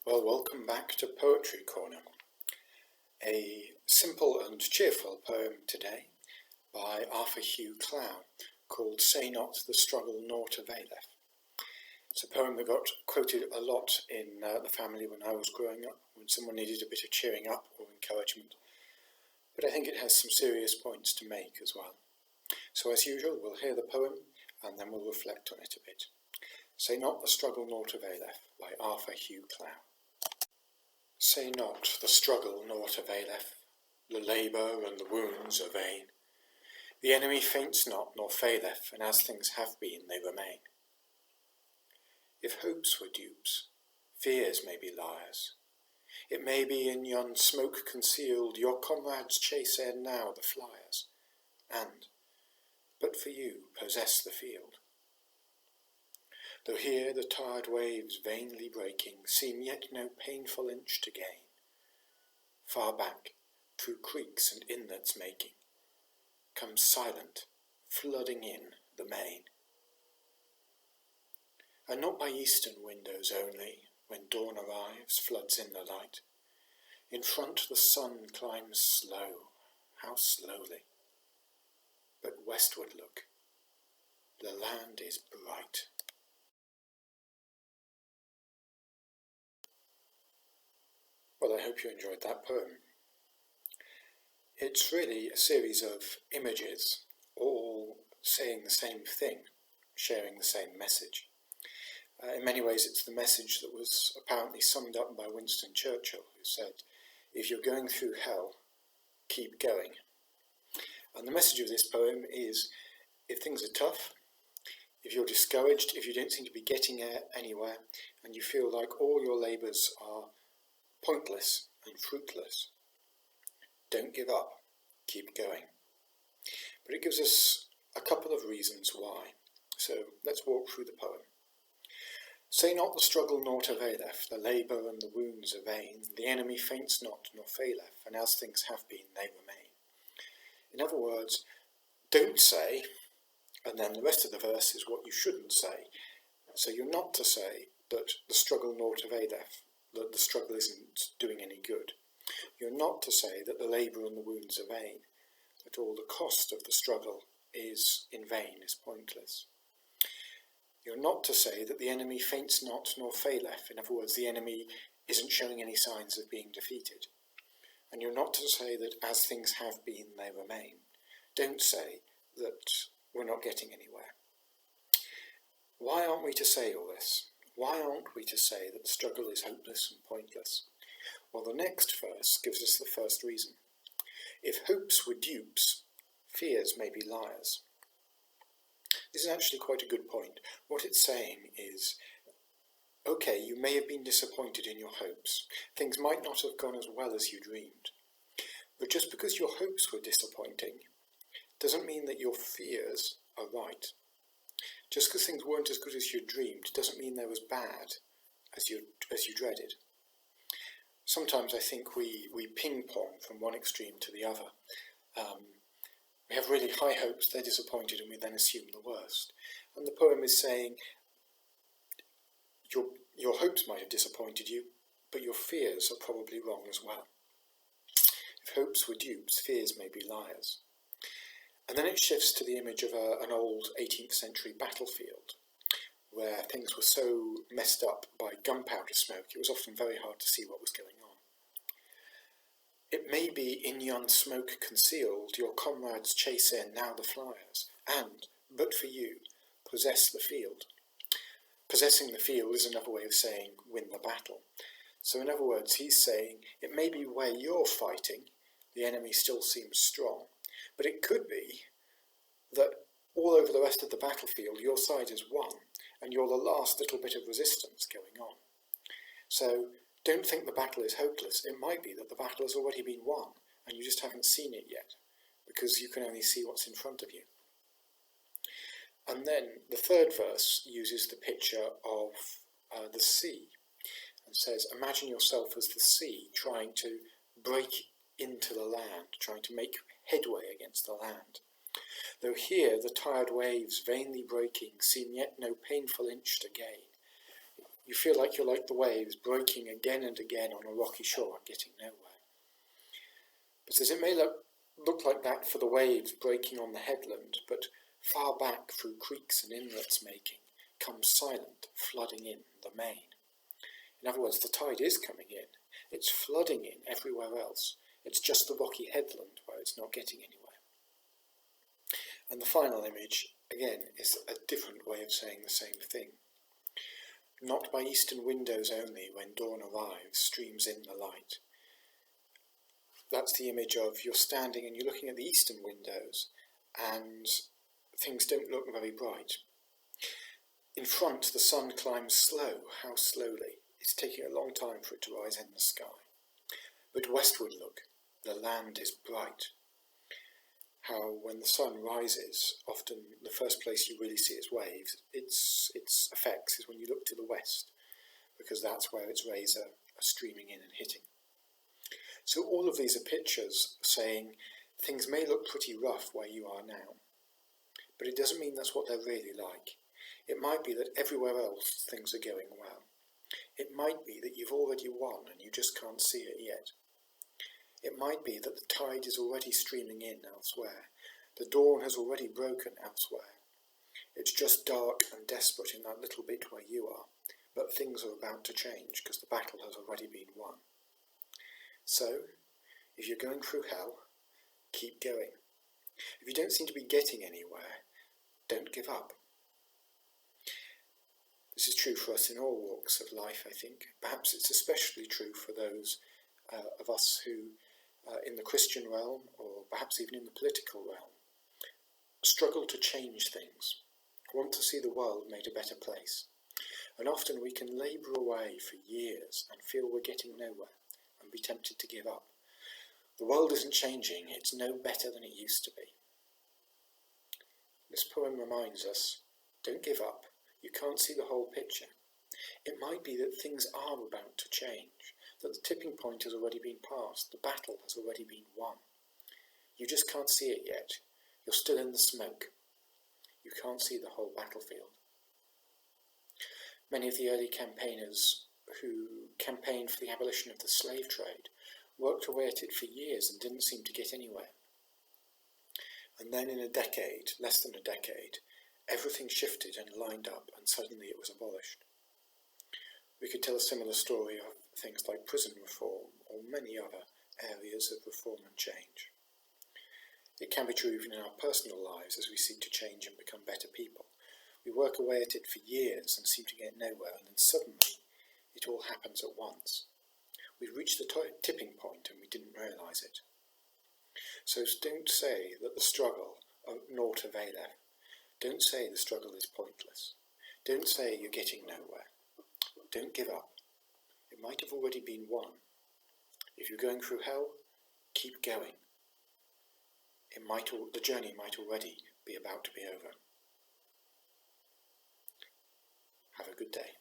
Well, welcome back to Poetry Corner. A simple and cheerful poem today by Arthur Hugh Clough called Say Not the Struggle Naught Availeth. It's a poem that got quoted a lot in the family when I was growing up, when someone needed a bit of cheering up or encouragement. But I think it has some serious points to make as well. So as usual, we'll hear the poem and then we'll reflect on it a bit. Say Not the Struggle Naught Availeth by Arthur Hugh Clough. Say not the struggle naught availeth, the labour and the wounds are vain. The enemy faints not nor faileth, and as things have been they remain. If hopes were dupes, fears may be liars. It may be in yon smoke concealed your comrades chase ere now the flyers, and, but for you, possess the field. Though here the tired waves vainly breaking seem yet no painful inch to gain, far back, through creeks and inlets making, comes silent, flooding in the main. And not by eastern windows only, when dawn arrives, floods in the light. In front the sun climbs slow, how slowly. But westward look, the land is bright. Well, I hope you enjoyed that poem. It's really a series of images, all saying the same thing, sharing the same message. In many ways, it's the message that was apparently summed up by Winston Churchill, who said, "If you're going through hell, keep going." And the message of this poem is, if things are tough, if you're discouraged, if you don't seem to be getting anywhere, and you feel like all your labours are pointless and fruitless, don't give up, keep going. But it gives us a couple of reasons why. So let's walk through the poem. Say not the struggle naught availeth, the labour and the wounds are vain, the enemy faints not nor faileth, and as things have been they remain. In other words, don't say, and then the rest of the verse is what you shouldn't say. So you're not to say that the struggle naught availeth, that the struggle isn't doing any good. You're not to say that the labour and the wounds are vain, that all the cost of the struggle is in vain, is pointless. You're not to say that the enemy faints not nor faileth, in other words, the enemy isn't showing any signs of being defeated. And you're not to say that as things have been, they remain. Don't say that we're not getting anywhere. Why aren't we to say all this? Why aren't we to say that the struggle is hopeless and pointless? Well, the next verse gives us the first reason. If hopes were dupes, fears may be liars. This is actually quite a good point. What it's saying is, okay, you may have been disappointed in your hopes. Things might not have gone as well as you dreamed. But just because your hopes were disappointing doesn't mean that your fears are right. Just because things weren't as good as you dreamed doesn't mean they're as bad as you dreaded. Sometimes I think we ping-pong from one extreme to the other. We have really high hopes, they're disappointed, and we then assume the worst. And the poem is saying, your hopes might have disappointed you, but your fears are probably wrong as well. If hopes were dupes, fears may be liars. And then it shifts to the image of an old 18th century battlefield, where things were so messed up by gunpowder smoke, it was often very hard to see what was going on. It may be in yon smoke concealed, your comrades chase in now the flyers, and, but for you, possess the field. Possessing the field is another way of saying win the battle. So in other words, he's saying it may be where you're fighting, the enemy still seems strong, but it could be that all over the rest of the battlefield your side has won, and you're the last little bit of resistance going on. So don't think the battle is hopeless. It might be that the battle has already been won, and you just haven't seen it yet, because you can only see what's in front of you. And then the third verse uses the picture of the sea, and says, imagine yourself as the sea trying to break into the land, trying to make headway against the land. Though here the tired waves vainly breaking seem yet no painful inch to gain. You feel like you're like the waves breaking again and again on a rocky shore and getting nowhere. But as it may look like that for the waves breaking on the headland, but far back through creeks and inlets making, comes silent, flooding in the main. In other words, the tide is coming in. It's flooding in everywhere else. It's just the rocky headland where it's not getting anywhere. And the final image, again, is a different way of saying the same thing. Not by eastern windows only, when dawn arrives, streams in the light. That's the image of you're standing and you're looking at the eastern windows and things don't look very bright. In front, the sun climbs slow. How slowly? It's taking a long time for it to rise in the sky. But westward look, the land is bright. How when the sun rises, often the first place you really see its waves, its effects is when you look to the west, because that's where its rays are streaming in and hitting. So all of these are pictures saying things may look pretty rough where you are now, but it doesn't mean that's what they're really like. It might be that everywhere else things are going well. It might be that you've already won and you just can't see it yet. It might be that the tide is already streaming in elsewhere. The dawn has already broken elsewhere. It's just dark and desperate in that little bit where you are, but things are about to change because the battle has already been won. So, if you're going through hell, keep going. If you don't seem to be getting anywhere, don't give up. This is true for us in all walks of life, I think. Perhaps it's especially true for those of us who, in the Christian realm, or perhaps even in the political realm, struggle to change things, want to see the world made a better place. And often we can labour away for years and feel we're getting nowhere and be tempted to give up. The world isn't changing, it's no better than it used to be. This poem reminds us, don't give up. You can't see the whole picture. It might be that things are about to change, that the tipping point has already been passed, the battle has already been won. You just can't see it yet. You're still in the smoke. You can't see the whole battlefield. Many of the early campaigners who campaigned for the abolition of the slave trade worked away at it for years and didn't seem to get anywhere. And then in a decade, less than a decade, everything shifted and lined up and suddenly it was abolished. We could tell a similar story of things like prison reform or many other areas of reform and change. It can be true even in our personal lives as we seek to change and become better people. We work away at it for years and seem to get nowhere, and then suddenly it all happens at once. We've reached the tipping point and we didn't realise it. So don't say that the struggle of naught availeth. Don't say the struggle is pointless. Don't say you're getting nowhere. Don't give up. It might have already been won. If you're going through hell, keep going. The journey might already be about to be over. Have a good day.